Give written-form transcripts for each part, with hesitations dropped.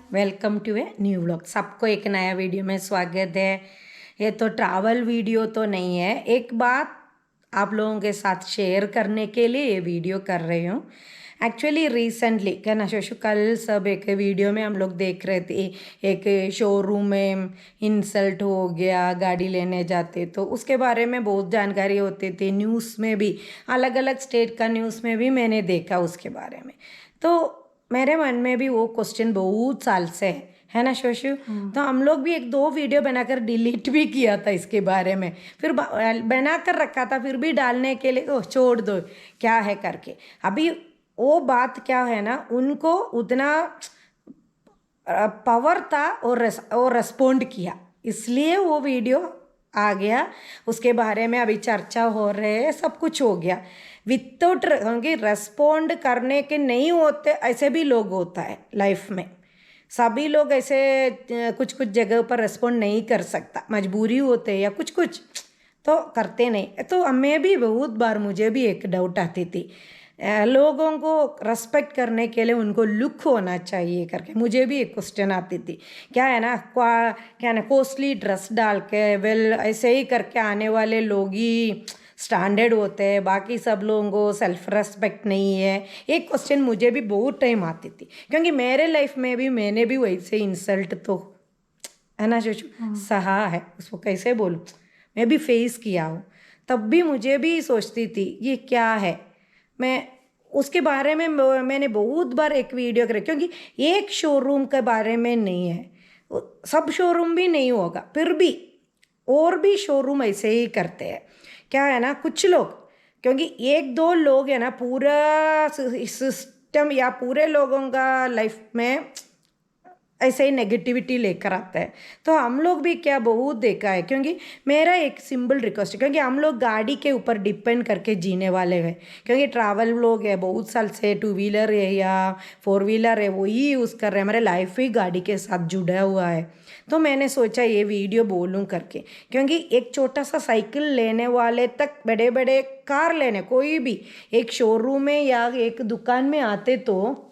Welcome to a new vlog. सबको एक नया वीडियो में स्वागत है। ये तो ट्रैवल वीडियो तो नहीं है, एक बात आप लोगों के साथ शेयर करने के लिए ये वीडियो कर रही हूँ। एक्चुअली रिसेंटली क्या ना शोशु कल सब एक वीडियो में हम लोग देख रहे थे, एक शोरूम में इंसल्ट हो गया, गाड़ी लेने जाते तो उसके बारे में बहुत जानकारी होती थी। न्यूज़ में भी अलग अलग स्टेट का न्यूज़ में भी मैंने देखा उसके बारे में। तो मेरे मन में भी वो क्वेश्चन बहुत साल से है ना शोशु। तो हम लोग भी एक दो वीडियो बनाकर डिलीट भी किया था इसके बारे में, फिर बना कर रखा था, फिर भी डालने के लिए ओह छोड़ दो क्या है करके। अभी वो बात क्या है ना, उनको उतना पावर था और रेस्पोंड किया, इसलिए वो वीडियो आ गया। उसके बारे में अभी चर्चा हो रहे है, सब कुछ हो गया। विदाउट क्योंकि रेस्पोंड करने के नहीं होते, ऐसे भी लोग होता है लाइफ में। सभी लोग ऐसे कुछ कुछ जगह पर रेस्पोंड नहीं कर सकता, मजबूरी होते या कुछ कुछ तो करते नहीं। तो हमें भी बहुत बार मुझे भी एक डाउट आती थी, लोगों को रेस्पेक्ट करने के लिए उनको लुक होना चाहिए करके मुझे भी एक क्वेश्चन आती थी। क्या है ना, क्या है ना, कॉस्टली ड्रेस डाल के वेल ऐसे ही करके आने वाले लोग ही स्टैंडर्ड होते हैं, बाकी सब लोगों को सेल्फ रेस्पेक्ट नहीं है। एक क्वेश्चन मुझे भी बहुत टाइम आती थी, क्योंकि मेरे लाइफ में भी मैंने भी वैसे इंसल्ट तो है ना सोचो सहा है, उसको कैसे बोलूँ, मैं भी फेस किया हूँ। तब भी मुझे भी सोचती थी ये क्या है। मैं उसके बारे में मैंने बहुत बार एक वीडियो कर, क्योंकि एक शोरूम के बारे में नहीं है, सब शोरूम भी नहीं होगा, फिर भी और भी शोरूम ऐसे ही करते हैं। क्या है ना, कुछ लोग, क्योंकि एक दो लोग है ना, पूरा सिस्टम या पूरे लोगों का लाइफ में ऐसे ही नेगेटिविटी लेकर आता है। तो हम लोग भी क्या बहुत देखा है, क्योंकि मेरा एक सिंपल रिक्वेस्ट है, क्योंकि हम लोग गाड़ी के ऊपर डिपेंड करके जीने वाले हैं, क्योंकि ट्रैवल लोग है बहुत साल से, टू व्हीलर है या फोर व्हीलर है वही यूज़ कर रहे हैं, हमारे लाइफ ही गाड़ी के साथ जुड़ा हुआ है। तो मैंने सोचा ये वीडियो बोलूं करके, क्योंकि एक छोटा सा साइकिल लेने वाले तक बड़े बड़े कार लेने, कोई भी एक शोरूम में या एक दुकान में आते तो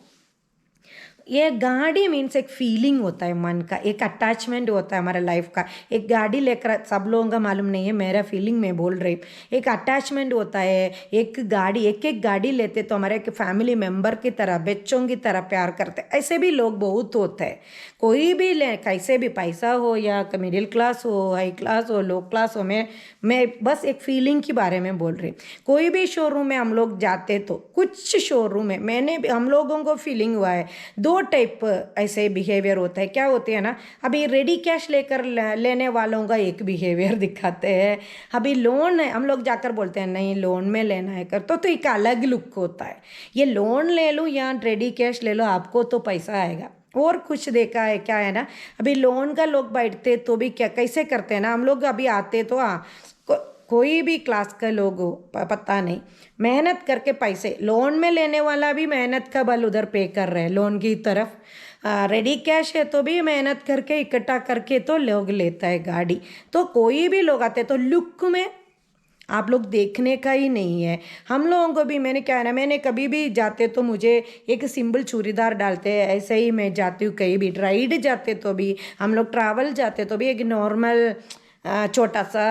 ये गाड़ी मीन्स एक फीलिंग होता है मन का, एक अटैचमेंट होता है हमारे लाइफ का। एक गाड़ी लेकर सब लोगों का मालूम नहीं है, मेरा फीलिंग में बोल रही हूँ, एक अटैचमेंट होता है। एक गाड़ी एक गाड़ी लेते तो हमारे एक फैमिली मेम्बर की तरह, बच्चों की तरह प्यार करते, ऐसे भी लोग बहुत होते हैं। कोई भी ले, कैसे भी पैसा हो या मिडिल क्लास हो, हाई क्लास हो, लो क्लास हो, मैं बस एक फीलिंग के बारे में बोल रही हूँ। कोई भी शोरूम में हम लोग जाते तो कुछ शोरूम में हम लोगों को फीलिंग हुआ है, दो टाइप ऐसे बिहेवियर होता है। क्या होते हैं ना, अभी रेडी कैश लेकर लेने वालों का एक बिहेवियर दिखाते हैं। अभी लोन है, हम लोग जाकर बोलते हैं नहीं लोन में लेना है कर, तो एक अलग लुक होता है। ये लोन ले लो या रेडी कैश ले लो, आपको तो पैसा आएगा। और कुछ देखा है क्या है ना, अभी लोन का लोग बैठते तो भी क्या कैसे करते हैं ना, हम लोग अभी आते तो कोई भी क्लास का लोग हो पता नहीं, मेहनत करके पैसे लोन में लेने वाला भी मेहनत का बल उधर पे कर रहे हैं लोन की तरफ। रेडी कैश है तो भी मेहनत करके इकट्ठा करके तो लोग लेता है गाड़ी। तो कोई भी लोग आते तो लुक में आप लोग देखने का ही नहीं है। हम लोगों को भी, मैंने क्या है ना, मैंने कभी भी जाते तो मुझे एक सिंपल चूड़ीदार डालते हैं, ऐसे ही मैं जाती हूँ। कहीं भी राइड जाते तो भी, हम लोग ट्रैवल जाते तो भी एक नॉर्मल छोटा सा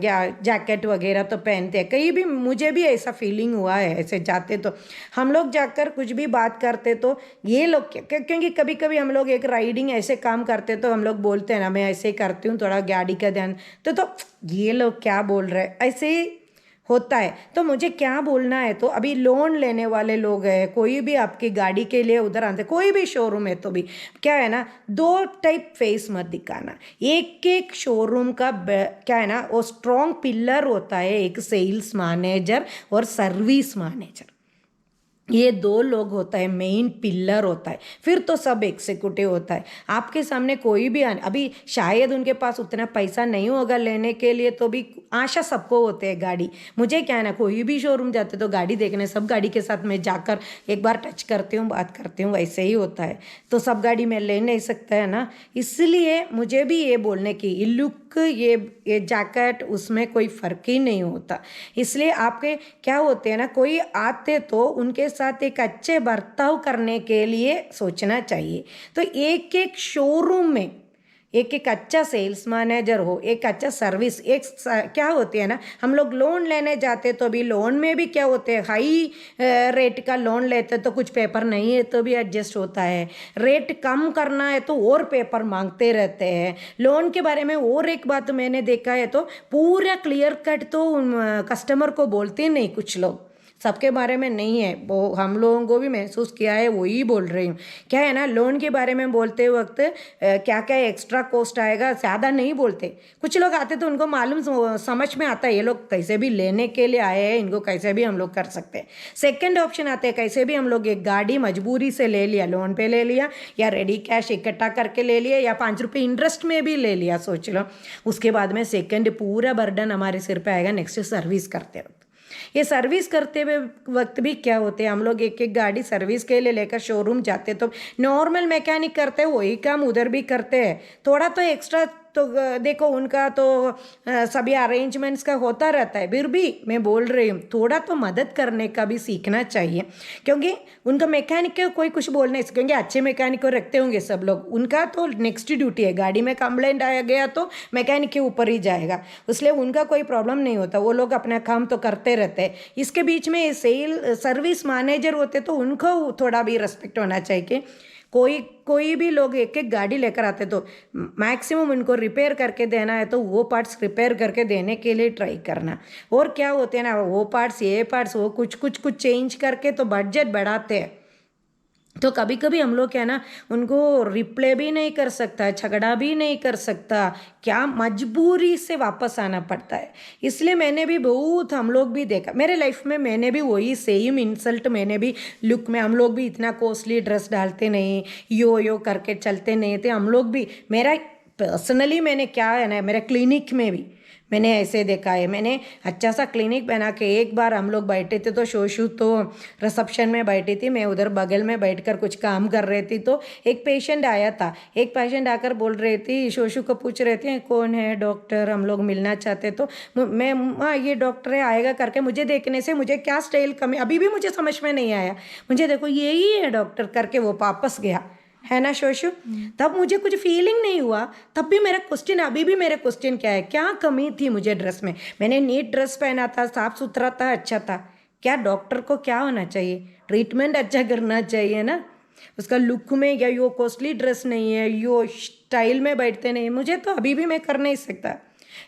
या जैकेट वगैरह तो पहनते हैं। कहीं भी मुझे भी ऐसा फीलिंग हुआ है, ऐसे जाते तो हम लोग जाकर कुछ भी बात करते तो ये लोग क्योंकि कभी कभी हम लोग एक राइडिंग ऐसे काम करते तो हम लोग बोलते हैं ना, मैं ऐसे ही करती हूँ, थोड़ा गाड़ी का ध्यान, तो ये लोग क्या बोल रहे हैं, ऐसे ही होता है। तो मुझे क्या बोलना है, तो अभी लोन लेने वाले लोग हैं, कोई भी आपकी गाड़ी के लिए उधर आते, कोई भी शोरूम है तो भी क्या है ना, दो टाइप फेस मत दिखाना। एक एक शोरूम का क्या है ना, वो स्ट्रॉन्ग पिलर होता है, एक सेल्स मैनेजर और सर्विस मैनेजर, ये दो लोग होता है, मेन पिलर होता है, फिर तो सब एग्जीक्यूटिव होता है। आपके सामने कोई भी अभी शायद उनके पास उतना पैसा नहीं होगा लेने के लिए, तो भी आशा सबको होते हैं गाड़ी। मुझे क्या है ना, कोई भी शोरूम जाते तो गाड़ी देखने, सब गाड़ी के साथ मैं जाकर एक बार टच करती हूँ, बात करती हूँ, वैसे ही होता है। तो सब गाड़ी में ले नहीं सकता है ना, इसलिए मुझे भी ये बोलने की लुक, ये जैकेट, उसमें कोई फ़र्क ही नहीं होता। इसलिए आपके क्या होते हैं ना, कोई आते तो उनके साथ एक अच्छे बर्ताव करने के लिए सोचना चाहिए। तो एक एक शोरूम में एक एक अच्छा सेल्स मैनेजर हो, एक अच्छा सर्विस, क्या होती है ना, हम लोग लोन लेने जाते तो भी लोन में भी क्या होते हैं, हाई रेट का लोन लेते तो कुछ पेपर नहीं है तो भी एडजस्ट होता है, रेट कम करना है तो और पेपर मांगते रहते हैं। लोन के बारे में और एक बात मैंने देखा है, तो पूरा क्लियर कट तो कस्टमर को बोलते नहीं कुछ लोग, सबके बारे में नहीं है वो, हम लोगों को भी महसूस किया है, वही बोल रही हूँ। क्या है ना, लोन के बारे में बोलते वक्त क्या क्या एक्स्ट्रा कॉस्ट आएगा ज़्यादा नहीं बोलते। कुछ लोग आते तो उनको मालूम समझ में आता है ये लोग कैसे भी लेने के लिए आए हैं, इनको कैसे भी हम लोग कर सकते हैं। सेकेंड ऑप्शन आते हैं, कैसे भी हम लोग एक गाड़ी मजबूरी से ले लिया, लोन पे ले लिया या रेडी कैश इकट्ठा करके ले लिया या 5 रुपये इंटरेस्ट में भी ले लिया, सोच लो। उसके बाद में सेकेंड पूरा बर्डन हमारे सिर पे आएगा नेक्स्ट सर्विस करते वक्त। ये सर्विस करते हुए वक्त भी क्या होते हैं, हम लोग एक एक गाड़ी सर्विस के लिए लेकर शोरूम जाते तो नॉर्मल मैकेनिक करते हैं वही काम उधर भी करते हैं, थोड़ा तो एक्स्ट्रा तो देखो उनका तो सभी अरेंजमेंट्स का होता रहता है, फिर भी मैं बोल रही हूँ थोड़ा तो मदद करने का भी सीखना चाहिए। क्योंकि उनका मैकेनिक का कोई कुछ बोलना है, क्योंकि अच्छे मैकेनिक को रखते होंगे सब लोग, उनका तो नेक्स्ट ड्यूटी है, गाड़ी में कंप्लेंट आया गया तो मैकेनिक के ऊपर ही जाएगा, इसलिए उनका कोई प्रॉब्लम नहीं होता, वो लोग अपना काम तो करते रहते हैं। इसके बीच में सेल सर्विस मैनेजर होते तो उनको थोड़ा भी रिस्पेक्ट होना चाहिए कि कोई भी लोग एक एक गाड़ी लेकर आते तो मैक्सिमम उनको रिपेयर करके देना है तो वो पार्ट्स रिपेयर करके देने के लिए ट्राई करना। और क्या होते हैं ना, वो पार्ट्स ये पार्ट्स वो कुछ चेंज करके तो बजट बढ़ाते हैं, तो कभी कभी हम लोग क्या ना, उनको रिप्ले भी नहीं कर सकता, झगड़ा भी नहीं कर सकता, क्या मजबूरी से वापस आना पड़ता है। इसलिए मैंने भी बहुत, हम लोग भी देखा मेरे लाइफ में, मैंने भी वही सेम इंसल्ट मैंने भी लुक में, हम लोग भी इतना कॉस्टली ड्रेस डालते नहीं, यो करके चलते नहीं थे हम लोग भी। मेरा पर्सनली मैंने क्या है ना, मेरे क्लिनिक में भी मैंने ऐसे देखा है, मैंने अच्छा सा क्लिनिक बना के, एक बार हम लोग बैठे थे तो शोशु तो रिसेप्शन में बैठी थी, मैं उधर बगल में बैठकर कुछ काम कर रही थी, तो एक पेशेंट आया था, एक पेशेंट आकर बोल रही थी, शोशु को पूछ रहे थे कौन है डॉक्टर, हम लोग मिलना चाहते, तो मैं हाँ ये डॉक्टर है आएगा करके, मुझे देखने से मुझे क्या स्टाइल कमी अभी भी मुझे समझ में नहीं आया, मुझे देखो यही है डॉक्टर करके वो वापस गया, है ना शोशु। तब मुझे कुछ फीलिंग नहीं हुआ, तब भी मेरा क्वेश्चन, अभी भी मेरा क्वेश्चन क्या है, क्या कमी थी मुझे ड्रेस में, मैंने नीट ड्रेस पहना था, साफ सुथरा था, अच्छा था, क्या डॉक्टर को क्या होना चाहिए, ट्रीटमेंट अच्छा करना चाहिए ना, उसका लुक में, या यो कॉस्टली ड्रेस नहीं है, यो स्टाइल में बैठते नहीं, मुझे तो अभी भी मैं कर नहीं सकता।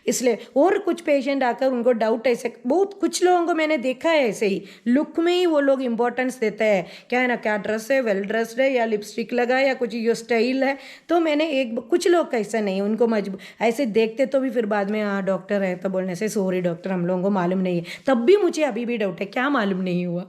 इसलिए और कुछ पेशेंट आकर उनको डाउट, ऐसे बहुत कुछ लोगों को मैंने देखा है, ऐसे ही लुक में ही वो लोग इंपॉर्टेंस देते हैं, क्या है ना, क्या ड्रेस है, वेल ड्रेस्ड है या लिपस्टिक लगा या कुछ यो स्टाइल है, तो मैंने कुछ लोग कैसा नहीं, उनको मजबूर ऐसे देखते तो भी फिर बाद में हाँ डॉक्टर है तो बोलने से सॉरी डॉक्टर हम लोगों को मालूम नहीं है, तब भी मुझे अभी भी डाउट है, क्या मालूम नहीं हुआ,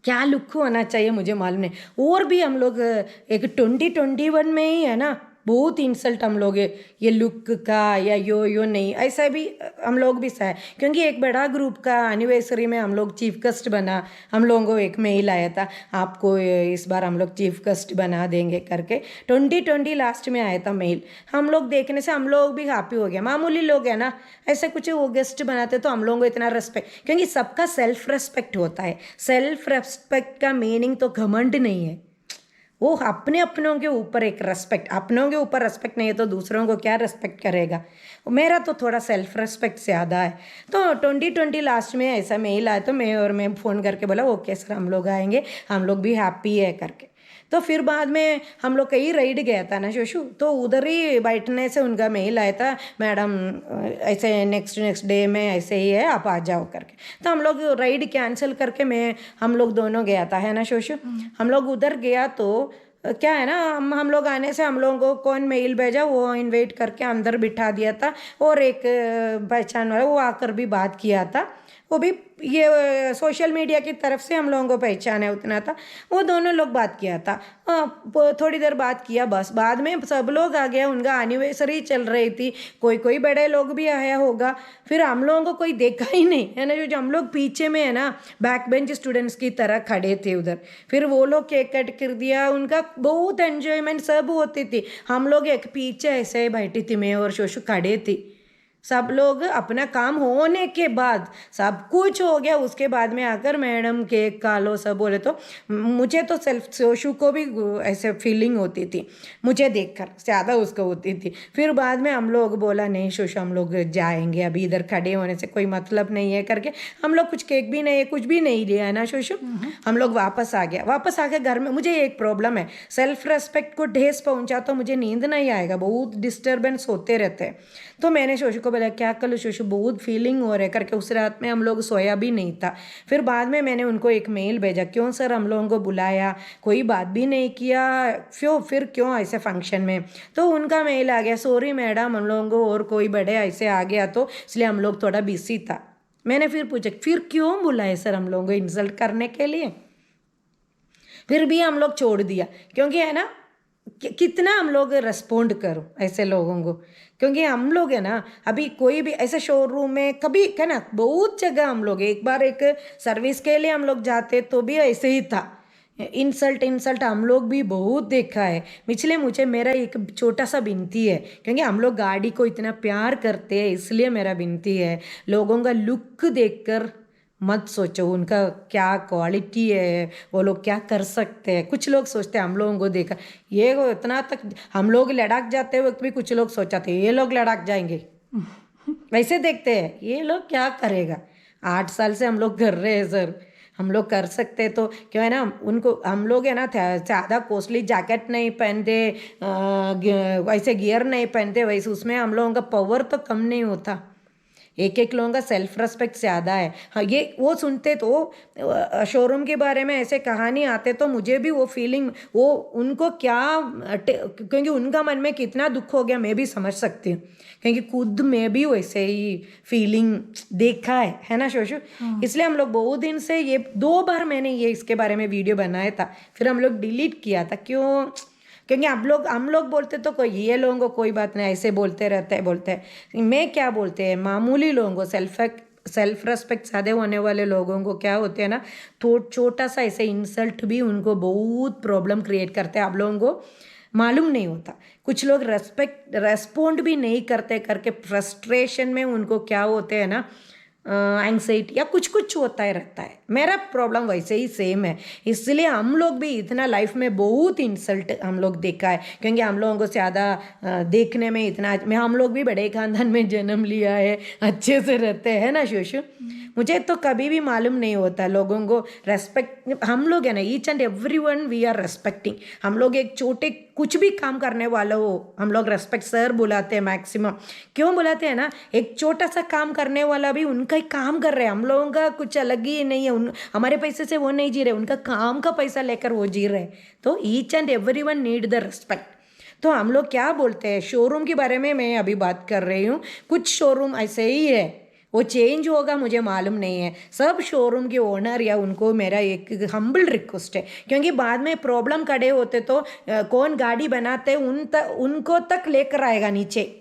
क्या लुक होना चाहिए मुझे मालूम नहीं। और भी हम लोग एक 2021 में ही है ना, बहुत इंसल्ट हम लोग ये लुक का या यो नहीं, ऐसा भी हम लोग भी सह, क्योंकि एक बड़ा ग्रुप का एनिवर्सरी में हम लोग चीफ गेस्ट बना, हम लोगों को एक मेल आया था आपको इस बार हम लोग चीफ गेस्ट बना देंगे करके, 2020 लास्ट में आया था मेल, हम लोग देखने से हम लोग भी हैप्पी हो गया, मामूली लोग है ना, ऐसे कुछ वो गेस्ट बनाते तो हम लोगों को इतना रेस्पेक्ट, क्योंकि सबका सेल्फ रेस्पेक्ट होता है, सेल्फ रेस्पेक्ट का मीनिंग तो घमंड नहीं है, वो अपने अपनों के ऊपर एक रेस्पेक्ट, अपनों के ऊपर रेस्पेक्ट नहीं है तो दूसरों को क्या रेस्पेक्ट करेगा, मेरा तो थोड़ा सेल्फ रेस्पेक्ट ज़्यादा है। तो 2020 लास्ट में ऐसा मेल आया तो मैं फ़ोन करके बोला ओके सर हम लोग आएंगे, हम लोग भी हैप्पी है करके। तो फिर बाद में हम लोग कहीं राइड गया था ना शोशु, तो उधर ही बैठने से उनका मेल आया था मैडम ऐसे नेक्स्ट डे में ऐसे ही है आप आ जाओ करके, तो हम लोग राइड कैंसिल करके हम लोग दोनों गया था, है ना शोशु। हम लोग उधर गया तो क्या है ना, हम लोग आने से हम लोगों को कौन मेल भेजा वो इनवाइट करके अंदर बिठा दिया था, और एक पहचान वाला वो आकर भी बात किया था, वो भी ये सोशल मीडिया की तरफ से हम लोगों को पहचान है उतना था। वो दोनों लोग बात किया था, थोड़ी देर बात किया बस। बाद में सब लोग आ गया, उनका एनिवर्सरी चल रही थी, कोई कोई बड़े लोग भी आया होगा। फिर हम लोगों को कोई देखा ही नहीं है ना, जो हम लोग पीछे में है ना बैक बेंच स्टूडेंट्स की तरह खड़े थे उधर। फिर वो लोग केक कट कर दिया, उनका बहुत एंजॉयमेंट सब होती थी। हम लोग एक पीछे ऐसे ही बैठी थी, मैं और शोशु खड़े थी। सब लोग अपना काम होने के बाद सब कुछ हो गया, उसके बाद में आकर मैडम केक खा लो सब बोले, तो मुझे तो सेल्फ शोशु को भी ऐसे फीलिंग होती थी, मुझे देखकर ज़्यादा उसको होती थी। फिर बाद में हम लोग बोला नहीं शोशु हम लोग जाएंगे, अभी इधर खड़े होने से कोई मतलब नहीं है करके हम लोग कुछ केक भी नहीं कुछ भी नहीं लिया है ना शोशु। हम लोग वापस आ गया। वापस आके घर में मुझे एक प्रॉब्लम है, सेल्फ रेस्पेक्ट को ठेस पहुंचा तो मुझे नींद नहीं आएगा, बहुत डिस्टर्बेंस होते रहते हैं। तो मैंने शोशु को बोला क्या कल शोशु बहुत फीलिंग हो रहा है करके, उस रात में हम लोग सोया भी नहीं था। फिर बाद में मैंने उनको एक मेल भेजा, क्यों सर हम लोगों को बुलाया, कोई बात भी नहीं किया, फिर क्यों ऐसे फंक्शन में। तो उनका मेल आ गया, सॉरी मैडम हम लोगों को और कोई बड़े ऐसे आ गया तो इसलिए हम लोग थोड़ा बिजी था। मैंने फिर पूछा फिर क्यों बुलाए सर हम लोगों को इंसल्ट करने के लिए। फिर भी हम लोग छोड़ दिया, क्योंकि है ना कितना हम लोग रिस्पोंड करो ऐसे लोगों को। क्योंकि हम लोग है ना अभी कोई भी ऐसे शोरूम में कभी है ना बहुत जगह हम लोग, एक बार एक सर्विस के लिए हम लोग जाते तो भी ऐसे ही था, इंसल्ट हम लोग भी बहुत देखा है। इसलिए मुझे मेरा एक छोटा सा विनती है, क्योंकि हम लोग गाड़ी को इतना प्यार करते हैं इसलिए मेरा विनती है, लोगों का लुक देखकर मत सोचो उनका क्या क्वालिटी है, वो लोग क्या कर सकते हैं। कुछ लोग सोचते हैं हम लोगों को देखा ये वो इतना तक, हम लोग लद्दाख जाते वक्त भी कुछ लोग सोचा थे ये लोग लद्दाख जाएंगे वैसे देखते हैं ये लोग क्या करेगा। 8 साल से हम लोग कर रहे हैं सर, हम लोग कर सकते तो क्यों है ना। उनको हम लोग है ना ज़्यादा कॉस्टली जैकेट नहीं पहनते, वैसे गियर नहीं पहनते, वैसे उसमें हम लोगों का पावर तो कम नहीं होता। एक लोगों का सेल्फ रेस्पेक्ट ज़्यादा है। हाँ ये वो सुनते तो शोरूम के बारे में ऐसे कहानी आते तो मुझे भी वो फीलिंग, वो उनको क्या क्योंकि उनका मन में कितना दुख हो गया मैं भी समझ सकती हूँ, क्योंकि खुद मैं भी वैसे ही फीलिंग देखा है ना शोशु। इसलिए हम लोग बहुत दिन से ये 2 बार मैंने ये इसके बारे में वीडियो बनाया था, फिर हम लोग डिलीट किया था। क्यों? क्योंकि हम लोग बोलते तो कोई ये लोगों को कोई बात नहीं ऐसे बोलते रहते हैं बोलते हैं। मैं क्या बोलते हैं मामूली लोगों को सेल्फ रेस्पेक्ट ज़्यादा होने वाले लोगों को क्या होते हैं ना, तो छोटा सा ऐसे इंसल्ट भी उनको बहुत प्रॉब्लम क्रिएट करते हैं। आप लोगों को मालूम नहीं होता, कुछ लोग रेस्पॉन्ड भी नहीं करते करके फ्रस्ट्रेशन में उनको क्या होते हैं ना एंग्जाइटी या कुछ होता ही रहता है। मेरा प्रॉब्लम वैसे ही सेम है, इसलिए हम लोग भी इतना लाइफ में बहुत इंसल्ट हम लोग देखा है, क्योंकि हम लोगों को ज़्यादा देखने में इतना हम लोग भी बड़े खानदान में जन्म लिया है, अच्छे से रहते हैं ना शोशु। मुझे तो कभी भी मालूम नहीं होता लोगों को रेस्पेक्ट, हम लोग है ना each and everyone we are respecting. हम लोग एक छोटे कुछ भी काम करने वाला हो हम लोग रेस्पेक्ट सर बुलाते हैं मैक्सिमम। क्यों बुलाते हैं ना, एक छोटा सा काम करने वाला भी उनका ही काम कर रहे हैं, हम लोगों का कुछ अलग ही नहीं है, हमारे पैसे से वो नहीं जी रहे, उनका काम का पैसा लेकर वो जी रहे। तो each and everyone need the respect. तो हम लोग क्या बोलते हैं शोरूम के बारे में मैं अभी बात कर रही हूँ, कुछ शोरूम ऐसे ही है, वो चेंज होगा मुझे मालूम नहीं है। सब शोरूम के ओनर या उनको मेरा एक हम्बल रिक्वेस्ट है, क्योंकि बाद में प्रॉब्लम खड़े होते तो कौन गाड़ी बनाते उनको तक लेकर आएगा नीचे,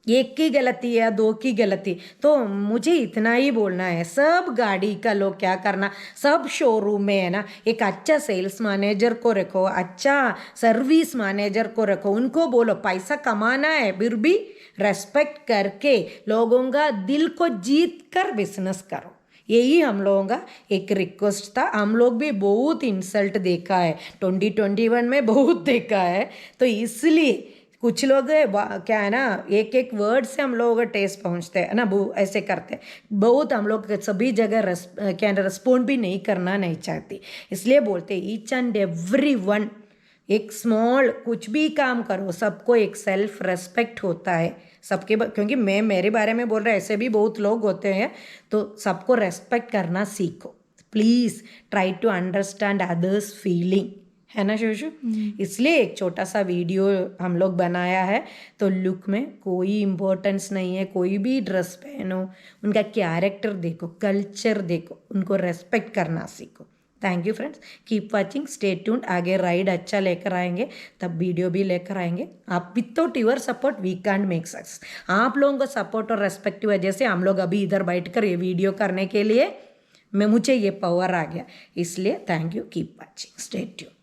एक की गलती या 2 की गलती। तो मुझे इतना ही बोलना है, सब गाड़ी का लोग क्या करना, सब शोरूम में है ना एक अच्छा सेल्स मैनेजर को रखो, अच्छा सर्विस मैनेजर को रखो, उनको बोलो पैसा कमाना है फिर भी रेस्पेक्ट करके लोगों का दिल को जीत कर बिजनेस करो। यही हम लोगों का एक रिक्वेस्ट था। हम लोग भी बहुत इंसल्ट देखा है 2021 में, बहुत देखा है, तो इसलिए कुछ लोग क्या है ना एक वर्ड से हम लोग टेस्ट पहुंचते हैं ना, वो ऐसे करते हैं बहुत। हम लोग सभी जगह क्या रेस्पॉन्ड भी नहीं करना नहीं चाहती, इसलिए बोलते ईच एंड एवरी वन एक स्मॉल कुछ भी काम करो, सबको एक सेल्फ रेस्पेक्ट होता है सबके, क्योंकि मैं मेरे बारे में बोल रहा ऐसे भी बहुत लोग होते हैं, तो सबको रेस्पेक्ट करना सीखो। Please try to understand others feeling, है ना शोशु। इसलिए एक छोटा सा वीडियो हम लोग बनाया है। तो लुक में कोई इम्पोर्टेंस नहीं है, कोई भी ड्रेस पहनो, उनका कैरेक्टर देखो, कल्चर देखो, उनको रेस्पेक्ट करना सीखो। Thank you friends, keep watching, stay tuned. आगे राइड अच्छा लेकर आएंगे, तब वीडियो भी लेकर आएंगे। आप without your support we can't make success. आप लोगों का सपोर्ट और रेस्पेक्ट की वजह से हम लोग अभी इधर बैठकर ये वीडियो करने के लिए मुझे ये पावर आ गया। इसलिए thank you, keep watching, stay tuned.